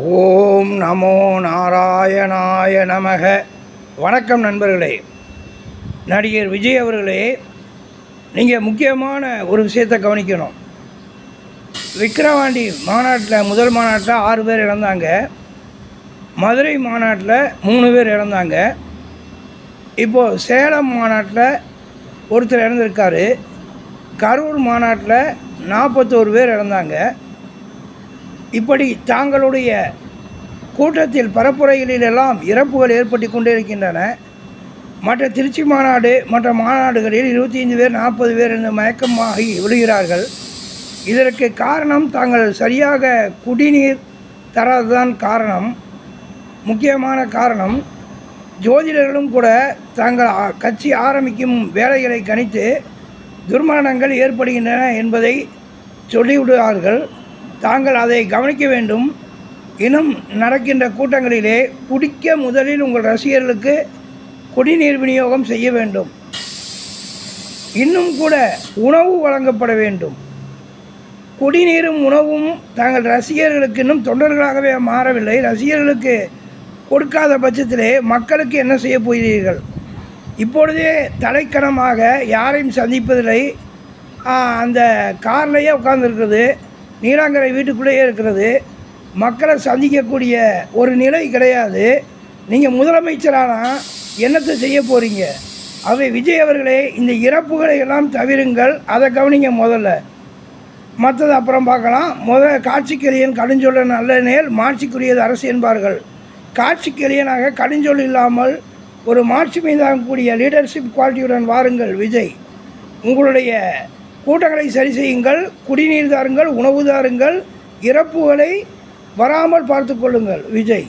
ஓம் நமோ நாராயணாய நமக. வணக்கம் நண்பர்களே. நடிகர் விஜய் அவர்களே, நீங்கள் முக்கியமான ஒரு விஷயத்தை கவனிக்கணும். விக்கிரவாண்டி மாநாட்டில் முதல் மாநாட்டில் 6 பேர் இறந்தாங்க. மதுரை மாநாட்டில் 3 பேர் இறந்தாங்க. இப்போது சேலம் மாநாட்டில் ஒருத்தர் இறந்துருக்காரு. கரூர் மாநாட்டில் 41 பேர் இறந்தாங்க. இப்படி தாங்களுடைய கூட்டத்தில் பரப்புரைகளிலெல்லாம் இறப்புகள் ஏற்பட்டு கொண்டே இருக்கின்றன. மற்ற திருச்சி மாநாடு மற்ற மாநாடுகளில் 25 பேர் 40 பேர் என்று மயக்கமாகி விழுகிறார்கள். இதற்கு காரணம் தாங்கள் சரியாக குடிநீர் தராதுதான் காரணம், முக்கியமான காரணம். ஜோதிடர்களும் கூட தாங்கள் கட்சி ஆரம்பிக்கும் வேலைகளை கணித்து துர்மரணங்கள் ஏற்படுகின்றன என்பதை சொல்லிவிடுவார்கள். தாங்கள் அதை கவனிக்க வேண்டும். இன்னும் நடக்கின்ற கூட்டங்களிலே குடிக்க முதலில் உங்கள் ரசிகர்களுக்கு குடிநீர் விநியோகம் செய்ய வேண்டும். இன்னும் கூட உணவு வழங்கப்பட வேண்டும். குடிநீரும் உணவும் தாங்கள் ரசிகர்களுக்கு இன்னும் தொண்டர்களாகவே மாறவில்லை. ரசிகர்களுக்கு கொடுக்காத பட்சத்திலே மக்களுக்கு என்ன செய்ய போகிறீர்கள்? இப்பொழுதே தலைக்கணமாக யாரையும் சந்திப்பதில்லை. அந்த கார்லேயே உட்கார்ந்துருக்கிறது, நீலாங்கரை வீட்டுக்குள்ளேயே இருக்கிறது. மக்களை சந்திக்கக்கூடிய ஒரு நிலை கிடையாது. நீங்கள் முதலமைச்சரானால் என்னத்தை செய்ய போகிறீங்க? அவை விஜய் அவர்களே, இந்த இறப்புகளை எல்லாம் தவிருங்கள். அதை கவனிங்க முதல்ல, மற்றது அப்புறம் பார்க்கலாம். காட்சிக்கரியன் கடுஞ்சொல்ல நல்ல நேர் மாட்சிக்குரியது அரசு என்பார்கள். காட்சிக்கரியனாக கடுஞ்சொல் இல்லாமல் ஒரு மாட்சி மீதாகக்கூடிய லீடர்ஷிப் குவாலிட்டியுடன் வாருங்கள் விஜய். உங்களுடைய கூட்டங்களை சரி செய்யுங்கள். குடிநீர் தாருங்கள், உணவு தாருங்கள், இறப்புகளை வராமல் பார்த்து கொள்ளுங்கள் விஜய்.